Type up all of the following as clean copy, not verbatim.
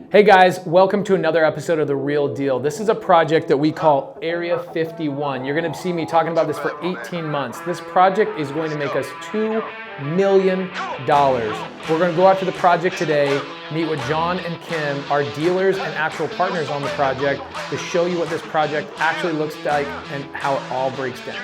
Hey guys, welcome to another episode of The Real Deal. This is a project that we call Area 51. You're gonna see me talking about this for 18 months. This project is going to make us $2 million. We're gonna go out to the project today, meet with John and Kim, our dealers and actual partners on the project, to show you what this project actually looks like and how it all breaks down.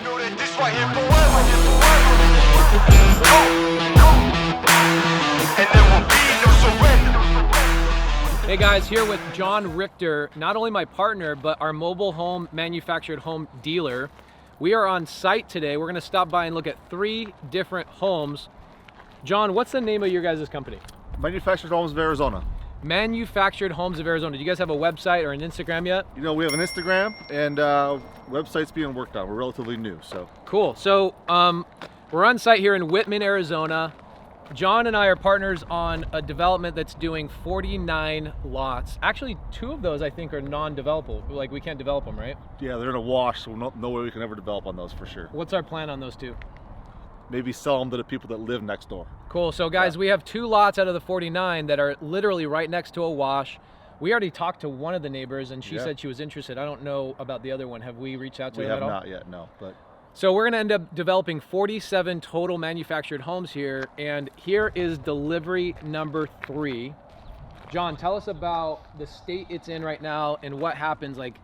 Hey guys, here with John Richter, not only my partner, but our mobile home manufactured home dealer. We are on site today. We're gonna stop by and look at 3 different homes. John, what's the name of your guys' company? Manufactured Homes of Arizona. Manufactured Homes of Arizona. Do you guys have a website or an Instagram yet? You know, we have an Instagram and website's being worked on. We're relatively new, so. Cool. So we're on site here in Wittmann, Arizona. John and I are partners on a development that's doing 49 lots. Actually, 2 of those I think are non-developable. Like, we can't develop them, right? Yeah, they're in a wash, so no way we can ever develop on those for sure. What's our plan on those 2? Maybe sell them to the people that live next door. Cool. So guys, we have 2 lots out of the 49 that are literally right next to a wash. We already talked to one of the neighbors and she said she was interested. I don't know about the other one. Have we reached out to them at all? We have not yet, no. But so we're gonna end up developing 47 total manufactured homes here, and here is delivery number 3. John, tell us about the state it's in right now and what happens. Like,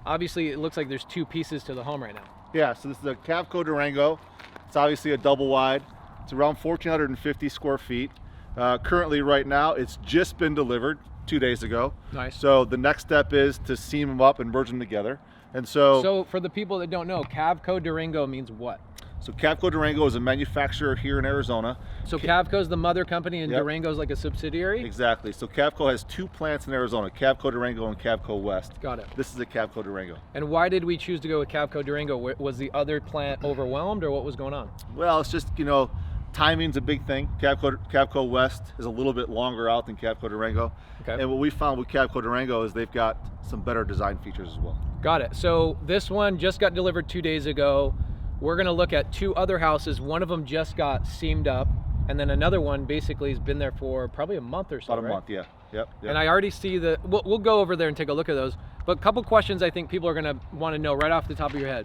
obviously it looks like there's 2 pieces to the home right now. Yeah, so this is a Cavco Durango. It's obviously a double wide. It's around 1,450 square feet. Currently right now, it's just been delivered 2 days ago. Nice. So the next step is to seam them up and merge them together. And so for the people that don't know, Cavco Durango means what? So Cavco Durango is a manufacturer here in Arizona. So Cavco's the mother company and Durango's like a subsidiary? Exactly. So Cavco has 2 plants in Arizona, Cavco Durango and Cavco West. Got it. This is a Cavco Durango. And why did we choose to go with Cavco Durango? Was the other plant overwhelmed or what was going on? Well, it's just, you know, timing's a big thing. Cavco West is a little bit longer out than Cavco Durango. Okay. And what we found with Cavco Durango is they've got some better design features as well. Got it. So this one just got delivered 2 days ago. We're gonna look at 2 other houses. One of them just got seamed up, and then another one basically has been there for probably a month or so. About a month, yeah. Yep. And I already see we'll go over there and take a look at those. But a couple questions I think people are gonna wanna know right off the top of your head.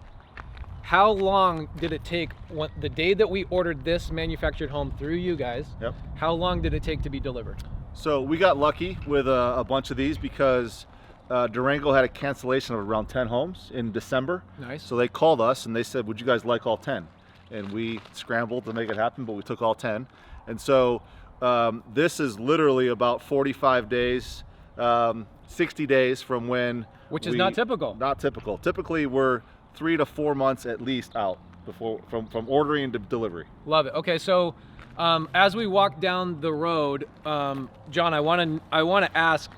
How long did it take, the day that we ordered this manufactured home through you guys, how long did it take to be delivered? So we got lucky with a bunch of these because Durango had a cancellation of around 10 homes in December. Nice. So they called us and they said, would you guys like all 10? And we scrambled to make it happen, but we took all 10. And so this is literally about 45 days, 60 days from when. Which is not typical. Not typical. Typically we're 3 to 4 months at least out before from ordering to delivery. Love it. Okay, so as we walk down the road, John, I want to ask,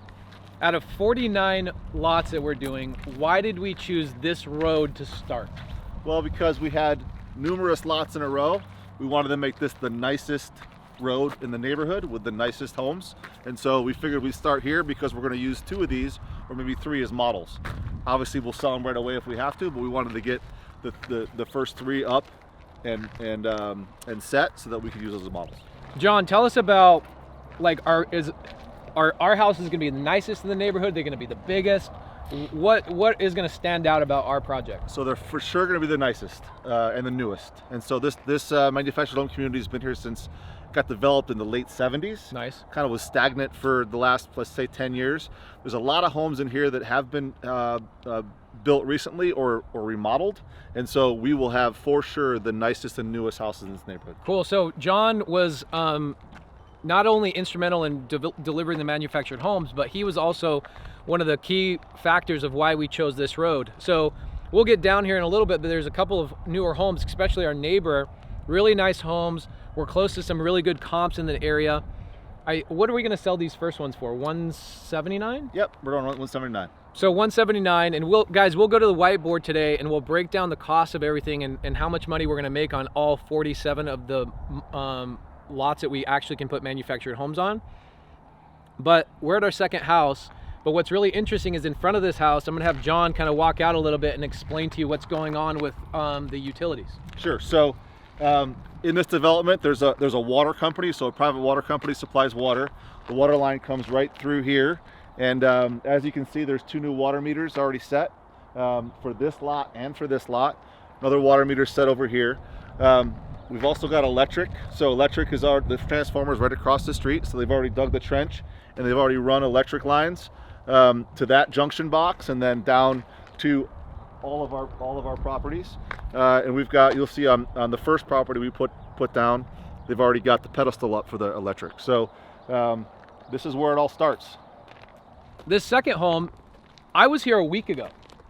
out of 49 lots that we're doing, why did we choose this road to start? Well, because we had numerous lots in a row. We wanted to make this the nicest road in the neighborhood with the nicest homes. And so we figured we'd start here because we're going to use 2 of these or maybe 3 as models. Obviously we'll sell them right away if we have to, but we wanted to get the first 3 up and set so that we could use those as models. John, tell us about, like, our house is going to be the nicest in the neighborhood. They're going to be the biggest. What is going to stand out about our project? So they're for sure going to be the nicest and the newest. And so this manufactured home community has been here since got developed in the late 70s. Nice. Kind of was stagnant for the last, let's say, 10 years. There's a lot of homes in here that have been built recently or remodeled. And so we will have for sure the nicest and newest houses in this neighborhood. Cool. So John was not only instrumental in delivering the manufactured homes, but he was also one of the key factors of why we chose this road. So we'll get down here in a little bit, but there's a couple of newer homes, especially our neighbor, really nice homes. We're close to some really good comps in the area. What are we going to sell these first ones for? 179? Yep, we're on 179. So 179, and we'll go to the whiteboard today and we'll break down the cost of everything and how much money we're going to make on all 47 of the lots that we actually can put manufactured homes on. But we're at our second house. But what's really interesting is in front of this house, I'm gonna have John kind of walk out a little bit and explain to you what's going on with the utilities. Sure. So in this development, there's a water company. So a private water company supplies water. The water line comes right through here And as you can see, there's 2 new water meters already set for this lot and for this lot. Another water meter set over here. We've also got electric. So electric is the transformers right across the street. So they've already dug the trench and they've already run electric lines to that junction box and then down to all of our properties. And we've got, you'll see on the first property we put down, they've already got the pedestal up for the electric. So this is where it all starts. This second home, I was here a week ago,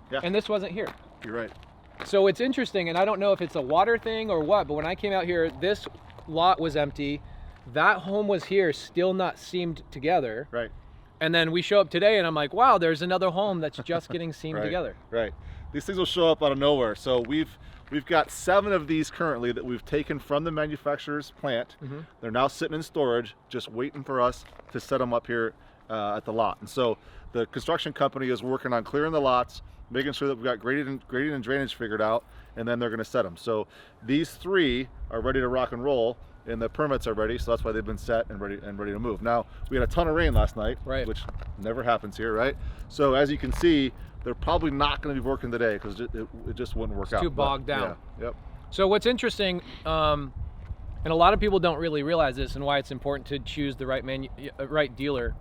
Yeah. and this wasn't here. You're right. So it's interesting, and I don't know if it's a water thing or what, but when I came out here, this lot was empty. That home was here, still not seamed together. Right. And then we show up today, and I'm like, wow, there's another home that's just getting seamed Right. together. Right. These things will show up out of nowhere. So we've got 7 of these currently that we've taken from the manufacturer's plant. They're now sitting in storage, just waiting for us to set them up here at the lot. And so the construction company is working on clearing the lots, making sure that we've got grading and drainage figured out, and then they're going to set them. So these 3 are ready to rock and roll, and the permits are ready, so that's why they've been set and ready to move. Now, we had a ton of rain last night, Right. which never happens here, right? So as you can see, they're probably not going to be working today because it just wouldn't work out. Too bogged down. Yeah, yep. So what's interesting, and a lot of people don't really realize this, and why it's important to choose the right dealer,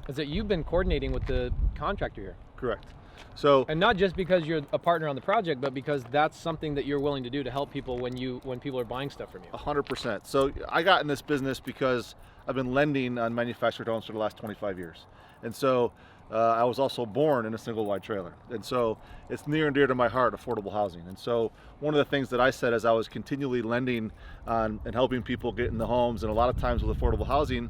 is that you've been coordinating with the contractor here. Correct. So, And not just because you're a partner on the project, but because that's something that you're willing to do to help people when people are buying stuff from you. 100%. So I got in this business because I've been lending on manufactured homes for the last 25 years. And so I was also born in a single wide trailer. And so it's near and dear to my heart, affordable housing. And so one of the things that I said as I was continually lending on and helping people get in the homes, and a lot of times with affordable housing,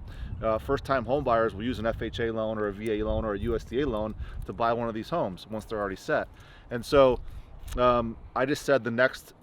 first-time home buyers will use an FHA loan or a VA loan or a USDA loan to buy one of these homes once they're already set. And so I just said the next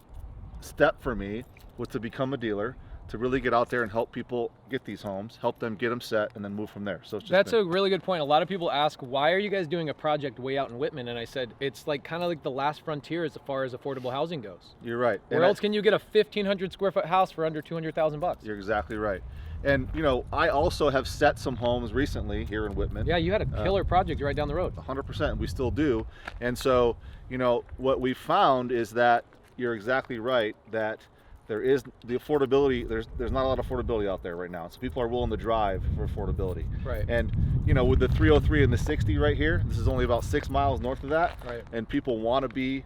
step for me was to become a dealer, to really get out there and help people get these homes, help them get them set, and then move from there. So it's just That's a really good point. A lot of people ask, why are you guys doing a project way out in Wittmann? And I said, it's like kind of like the last frontier as far as affordable housing goes. You're right. Where else can you get a 1,500 square foot house for under $200,000? You're exactly right. And you know, I also have set some homes recently here in Wittmann. Yeah, you had a killer project right down the road. 100%, we still do. And so, you know, what we found is that you're exactly right, that there is the affordability, there's not a lot of affordability out there right now. So people are willing to drive for affordability. Right. And you know, with the 303 and the 60 right here, this is only about 6 miles north of that. Right. And people want to be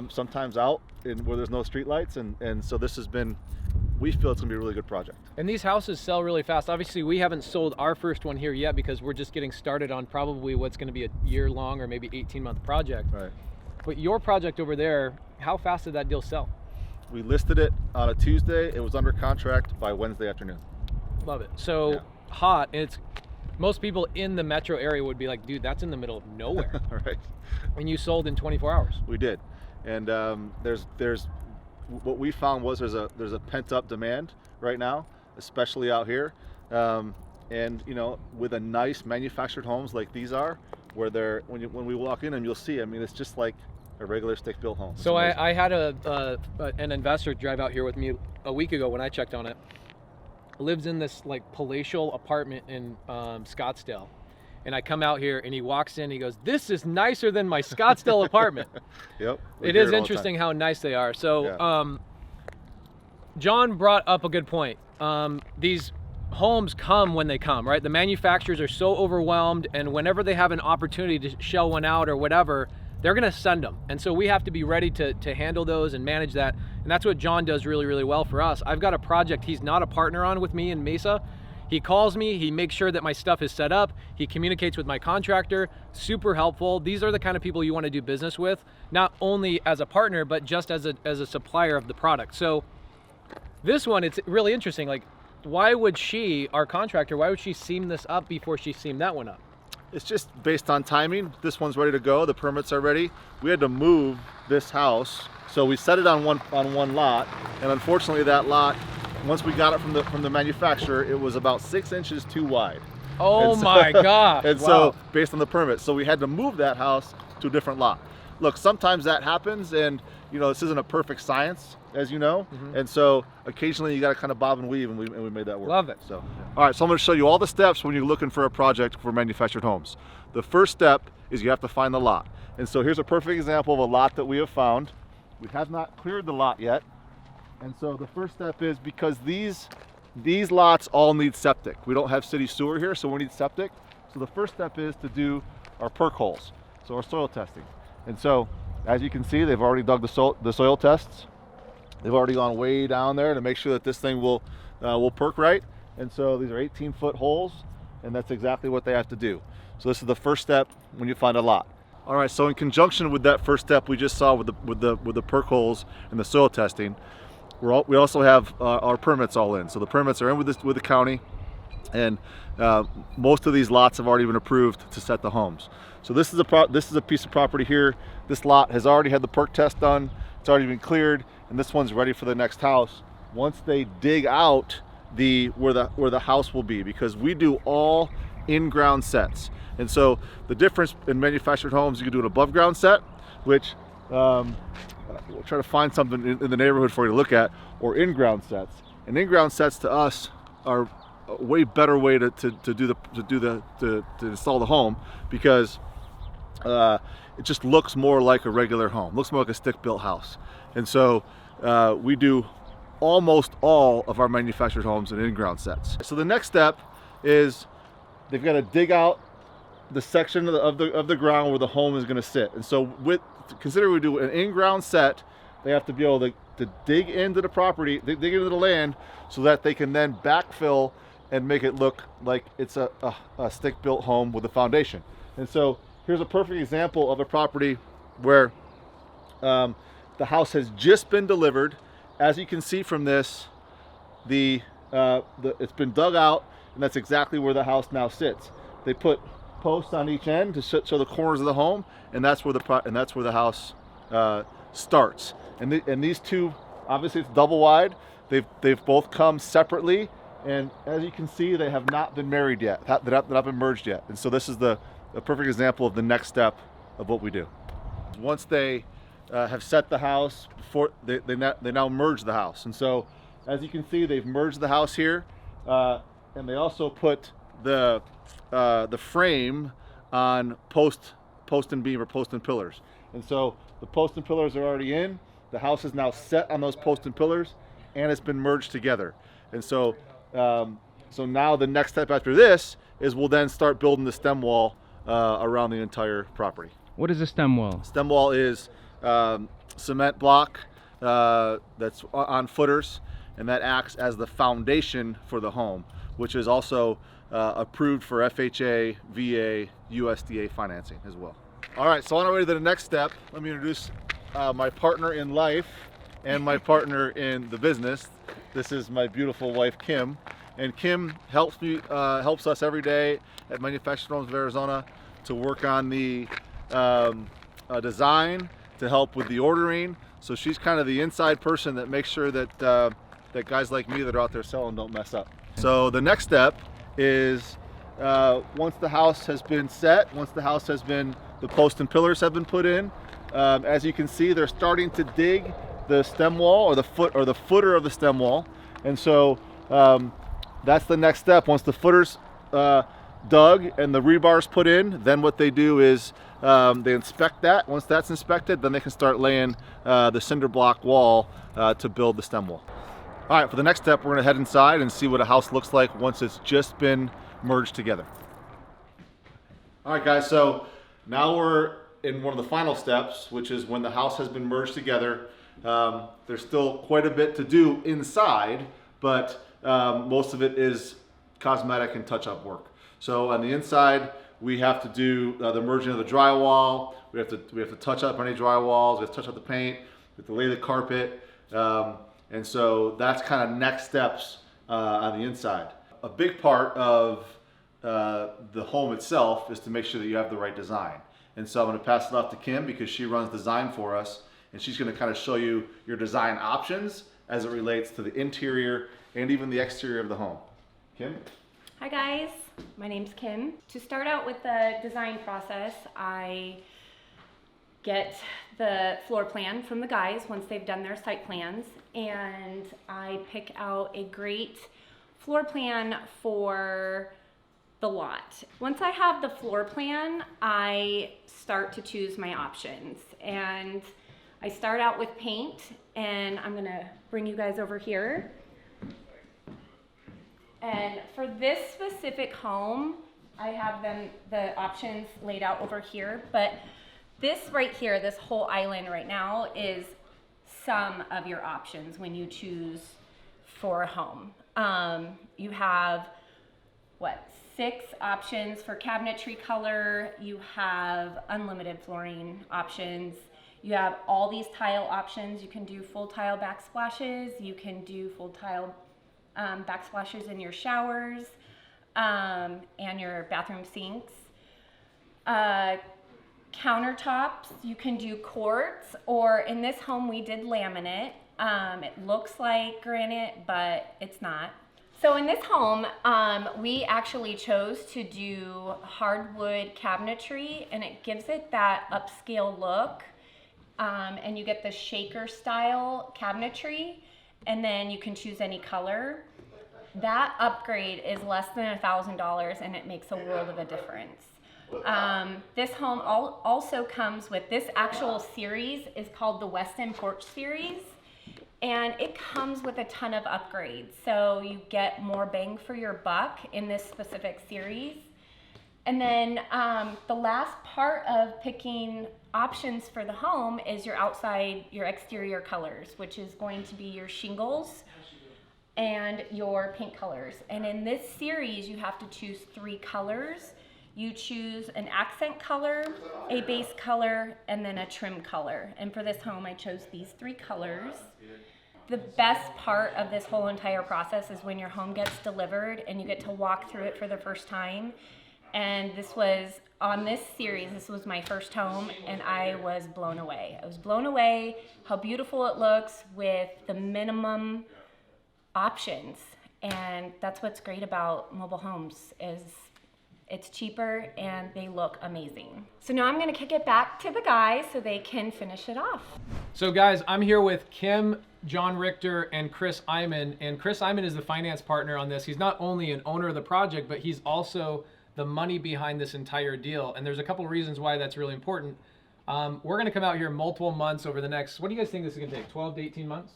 sometimes out where there's no street lights. And so this has been, we feel it's gonna be a really good project. And these houses sell really fast. Obviously, we haven't sold our first one here yet because we're just getting started on probably what's gonna be a year-long or maybe 18-month project. Right. But your project over there, how fast did that deal sell? We listed it on a Tuesday. It was under contract by Wednesday afternoon. Love it. So Yeah. hot. And it's, most people in the metro area would be like, dude, that's in the middle of nowhere. Right. And you sold in 24 hours. We did. And there's what we found was there's a pent up demand right now, especially out here. And you know, with a nice manufactured homes like these are, where they're when we walk in them, you'll see. I mean, it's just like a regular stick-built home. It's So amazing. I had an investor drive out here with me a week ago when I checked on it. Lives in this like palatial apartment in Scottsdale. And I come out here and he walks in, he goes, this is nicer than my Scottsdale apartment. Yep. It is interesting how nice they are. So Yeah. John brought up a good point. These homes come when they come, right? The manufacturers are so overwhelmed, and whenever they have an opportunity to shell one out or whatever, they're gonna send them. And so we have to be ready to handle those and manage that. And that's what John does really, really well for us. I've got a project he's not a partner on with me in Mesa. He calls me, he makes sure that my stuff is set up, he communicates with my contractor, super helpful. These are the kind of people you wanna do business with, not only as a partner, but just as a supplier of the product. So this one, it's really interesting. Like, why would she, our contractor, why would she seam this up before she seamed that one up? It's just based on timing. This one's ready to go. The permits are ready. We had to move this house, so we set it on one lot, and unfortunately, that lot, once we got it from the manufacturer, it was about 6 inches too wide. Oh And so- my gosh! And Wow. so, based on the permit, so we had to move that house to a different lot. look, sometimes that happens, and this isn't a perfect science, as you know, and so occasionally you got to kind of bob and weave, and we made that work. Love it. So, all right, so I'm going to show you all the steps when you're looking for a project for manufactured homes. The first step is you have to find the lot, and so here's a perfect example of a lot that we have found. We have not cleared the lot yet, and so the first step is, because these lots all need septic. We don't have city sewer here, so we need septic. So the first step is to do our perk holes, so our soil testing. And so, as you can see, they've already dug the soil tests. They've already gone way down there to make sure that this thing will perk right. And so these are 18-foot holes, and that's exactly what they have to do. So this is the first step when you find a lot. All right, so in conjunction with that first step we just saw with the perk holes and the soil testing, we also have our permits all in. So the permits are in with the county, and most of these lots have already been approved to set the homes. So this is a piece of property here. This lot has already had the perk test done. It's already been cleared, and this one's ready for the next house. Once they dig out where the house will be, because we do all in-ground sets. And so the difference in manufactured homes, you can do an above ground set, which we'll try to find something in the neighborhood for you to look at, or in-ground sets. And in-ground sets to us are a way better way to install the home, because it just looks more like a regular home, looks more like a stick-built house. And so we do almost all of our manufactured homes in in-ground sets. So the next step is they've got to dig out the section of the ground where the home is going to sit. And so consider we do an in-ground set, they have to be able to dig into the property, dig into the land, so that they can then backfill and make it look like it's a stick-built home with a foundation. And so here's a perfect example of a property where the house has just been delivered. As you can see from this, it's been dug out, and that's exactly where the house now sits. They put posts on each end to show the corners of the home, and that's where the house starts. And these two, obviously it's double wide. They've both come separately, and as you can see, they have not been married yet. They've not been merged yet. And so this is a perfect example of the next step of what we do. Once they have set the house, before they now merge the house. And so, as you can see, they've merged the house here, and they also put the frame on post and beam, or post and pillars. And so the post and pillars are already in. The house is now set on those post and pillars, and it's been merged together. And so so now the next step after this is we'll then start building the stem wall around the entire property. What is a stem wall? Stem wall is cement block that's on footers, and that acts as the foundation for the home, which is also approved for FHA, VA, USDA financing as well. All right, so on our way to the next step, let me introduce my partner in life and my partner in the business. This is my beautiful wife, Kim. And Kim helps us every day at Manufactured Homes of Arizona to work on the design, to help with the ordering. So she's kind of the inside person that makes sure that that guys like me that are out there selling don't mess up. So the next step is once the house has been set, the post and pillars have been put in. As you can see, they're starting to dig the stem wall, or the footer of the stem wall. And so that's the next step. Once the footer's dug and the rebar's put in, then what they do is they inspect that. Once that's inspected, then they can start laying the cinder block wall to build the stem wall. All right, for the next step, we're gonna head inside and see what a house looks like once it's just been merged together. All right, guys, so now we're in one of the final steps, which is when the house has been merged together. There's still quite a bit to do inside, but most of it is cosmetic and touch-up work. So on the inside, we have to do the merging of the drywall. We have to touch up any drywalls. We have to touch up the paint. We have to lay the carpet, and so that's kind of next steps on the inside. A big part of the home itself is to make sure that you have the right design. And so I'm going to pass it off to Kim, because she runs design for us, and she's going to kind of show you your design options as it relates to the interior and even the exterior of the home. Kim? Hi guys, my name's Kim. To start out with the design process, I get the floor plan from the guys once they've done their site plans, and I pick out a great floor plan for the lot. Once I have the floor plan, I start to choose my options, and I start out with paint, and I'm gonna bring you guys over here. And for this specific home, I have the options laid out over here, but this right here, this whole island right now is some of your options when you choose for a home. You have, 6 options for cabinetry color. You have unlimited flooring options. You have all these tile options. You can do full tile backsplashes. You can do full tile backsplashes in your showers and your bathroom sinks. Countertops, you can do quartz, or in this home we did laminate. It looks like granite, but it's not. So in this home, we actually chose to do hardwood cabinetry, and it gives it that upscale look. And you get the shaker style cabinetry, and then you can choose any color. That upgrade is less than $1,000, and it makes a world of a difference. This home also comes with, this actual series is called the Weston Porch Series, and it comes with a ton of upgrades. So you get more bang for your buck in this specific series. And then the last part of picking options for the home is your exterior colors, which is going to be your shingles and your paint colors. And in this series, you have to choose 3 colors. You choose an accent color, a base color, and then a trim color. And for this home, I chose these 3 colors. The best part of this whole entire process is when your home gets delivered and you get to walk through it for the first time. And this was, on this series, this was my first home, and I was blown away. I was blown away how beautiful it looks with the minimum options. And that's what's great about mobile homes, is it's cheaper and they look amazing. So now I'm gonna kick it back to the guys so they can finish it off. So guys, I'm here with Kim, John Richter, and Chris Iman. And Chris Iman is the finance partner on this. He's not only an owner of the project, but he's also the money behind this entire deal. And there's a couple of reasons why that's really important. We're gonna come out here multiple months over the next, what do you guys think this is gonna take, 12 to 18 months?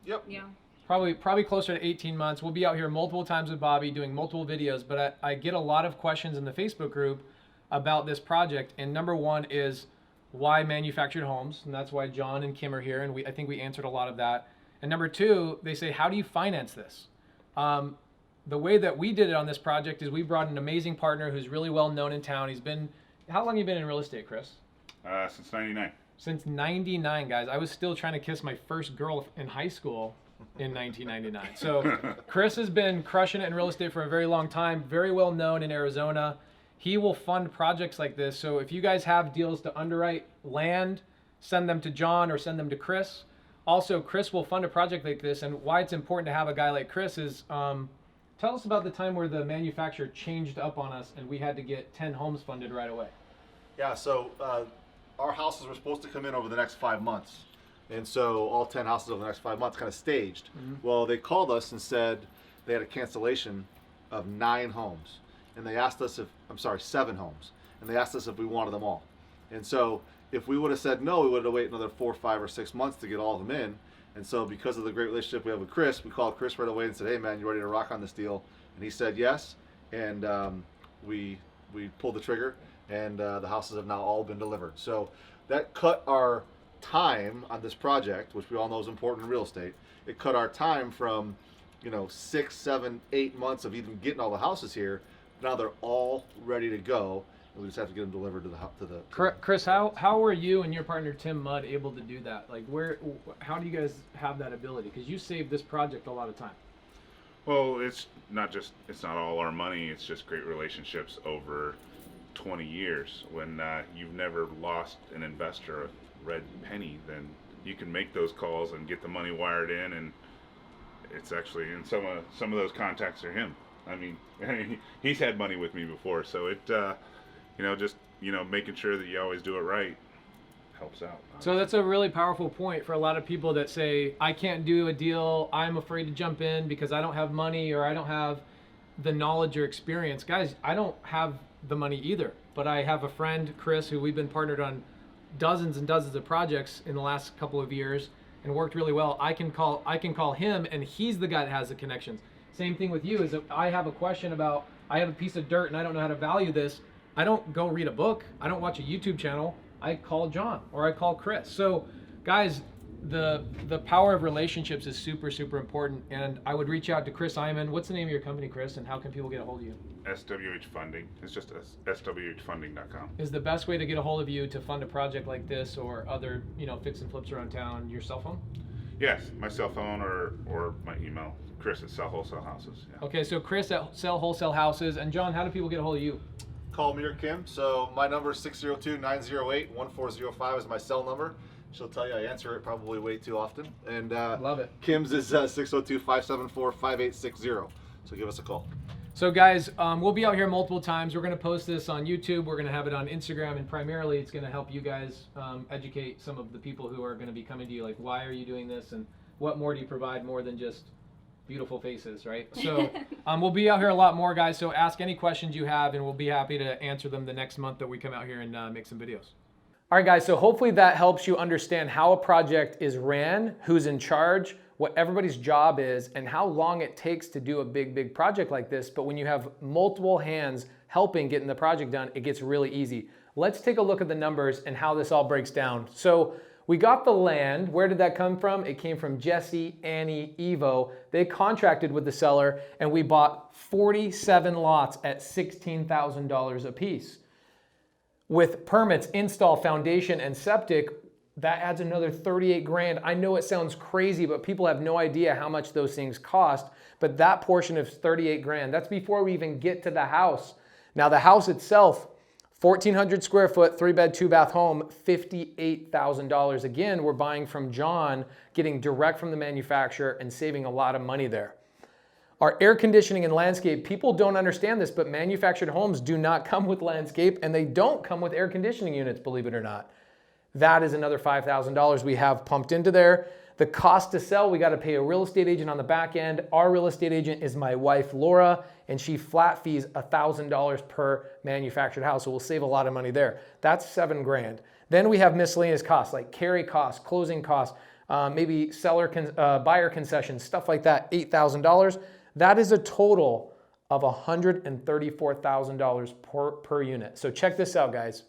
Yep. Yeah. Probably closer to 18 months. We'll be out here multiple times with Bobby doing multiple videos, but I get a lot of questions in the Facebook group about this project. And number one is why manufactured homes? And that's why John and Kim are here. And I think we answered a lot of that. And number two, they say, how do you finance this? The way that we did it on this project is we brought an amazing partner who's really well known in town. He's been, how long have you been in real estate, Chris? Since 99. Since 99, guys. I was still trying to kiss my first girl in high school in 1999. So Chris has been crushing it in real estate for a very long time, very well known in Arizona. He will fund projects like this. So if you guys have deals to underwrite land, send them to John or send them to Chris. Also, Chris will fund a project like this, and why it's important to have a guy like Chris is, tell us about the time where the manufacturer changed up on us and we had to get 10 homes funded right away. Yeah, so our houses were supposed to come in over the next 5 months. And so all 10 houses over the next 5 months kind of staged. Mm-hmm. Well, they called us and said they had a cancellation of 9 homes. And they asked us 7 homes. And they asked us if we wanted them all. And so if we would have said no, we would have waited another 4, 5, or 6 months to get all of them in. And so because of the great relationship we have with Chris, we called Chris right away and said, hey man, you ready to rock on this deal? And he said yes. And we pulled the trigger, and the houses have now all been delivered. So that cut our time on this project, which we all know is important in real estate. It cut our time from 6, 7, 8 months of even getting all the houses here. Now they're all ready to go, and we just have to get them delivered to the Chris, how were you and your partner Tim Mudd able to do that? Like, how do you guys have that ability? Because you saved this project a lot of time. Well, it's not all our money. It's just great relationships over 20 years. When you've never lost an investor a red penny, then you can make those calls and get the money wired in, and it's actually, and some of those contacts are him. I mean, he's had money with me before, so it just making sure that you always do it right helps out. So that's a really powerful point for a lot of people that say, I can't do a deal, I'm afraid to jump in because I don't have money or I don't have the knowledge or experience. Guys, I don't have the money either, but I have a friend, Chris, who we've been partnered on dozens and dozens of projects in the last couple of years and worked really well. I can call him, and he's the guy that has the connections. Same thing with you, is if I have a question about, I have a piece of dirt and I don't know how to value this, I don't go read a book, I don't watch a YouTube channel, I call John or I call Chris. So guys, the power of relationships is super, super important, and I would reach out to Chris Iman. What's the name of your company, Chris, and how can people get a hold of you? SWH Funding. It's just swhfunding.com. Is the best way to get a hold of you to fund a project like this or other, fix and flips around town, your cell phone? Yes, my cell phone or my email, Chris at Sell Wholesale Houses. Yeah. Okay, so Chris at Sell Wholesale Houses. And John, how do people get a hold of you? Call me or Kim. So my number is 602-908-1405 is my cell number. She'll tell you I answer it probably way too often. And Love it. Kim's is 602-574-5860. So give us a call. So guys, we'll be out here multiple times. We're going to post this on YouTube. We're going to have it on Instagram, and primarily it's going to help you guys educate some of the people who are going to be coming to you, like, why are you doing this, and what more do you provide more than just beautiful faces, right? So we'll be out here a lot more, guys. So ask any questions you have, and we'll be happy to answer them the next month that we come out here and make some videos. All right, guys, so hopefully that helps you understand how a project is ran, who's in charge, what everybody's job is, and how long it takes to do a big, big project like this. But when you have multiple hands helping getting the project done, it gets really easy. Let's take a look at the numbers and how this all breaks down. So we got the land. Where did that come from? It came from Jesse, Annie, Evo. They contracted with the seller, and we bought 47 lots at $16,000 a piece. With permits, install, foundation, and septic, that adds another 38 grand. I know it sounds crazy, but people have no idea how much those things cost. But that portion of 38 grand, that's before we even get to the house. Now the house itself, 1,400 square foot, 3-bed, 2-bath home, $58,000. Again, we're buying from John, getting direct from the manufacturer and saving a lot of money there. Our air conditioning and landscape, people don't understand this, but manufactured homes do not come with landscape, and they don't come with air conditioning units, believe it or not. That is another $5,000 we have pumped into there. The cost to sell, we got to pay a real estate agent on the back end. Our real estate agent is my wife, Laura, and she flat fees $1,000 per manufactured house, so we'll save a lot of money there. That's 7 grand. Then we have miscellaneous costs like carry costs, closing costs, maybe buyer concessions, stuff like that, $8,000. That is a total of $134,000 per unit. So check this out, guys.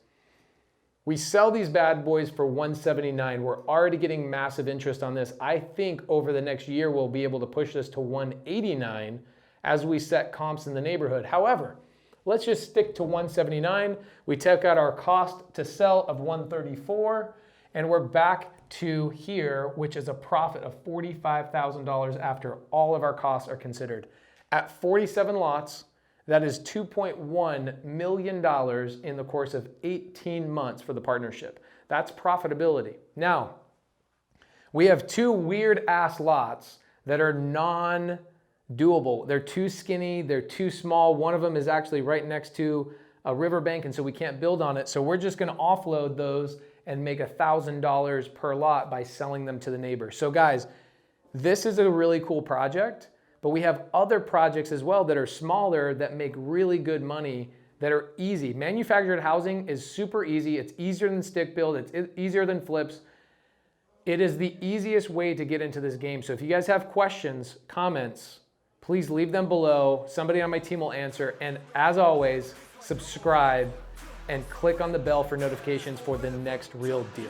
We sell these bad boys for $179. We're already getting massive interest on this. I think over the next year, we'll be able to push this to $189 as we set comps in the neighborhood. However, let's just stick to $179. We took out our cost to sell of $134, and we're back to here, which is a profit of $45,000 after all of our costs are considered. At 47 lots, that is $2.1 million in the course of 18 months for the partnership. That's profitability. Now, we have 2 weird-ass lots that are non-doable. They're too skinny, they're too small. One of them is actually right next to a riverbank, and so we can't build on it. So we're just gonna offload those and make $1,000 per lot by selling them to the neighbor. So guys, this is a really cool project, but we have other projects as well that are smaller that make really good money that are easy. Manufactured housing is super easy. It's easier than stick build. It's easier than flips. It is the easiest way to get into this game. So if you guys have questions, comments, please leave them below. Somebody on my team will answer. And as always, subscribe and click on the bell for notifications for the next real deal.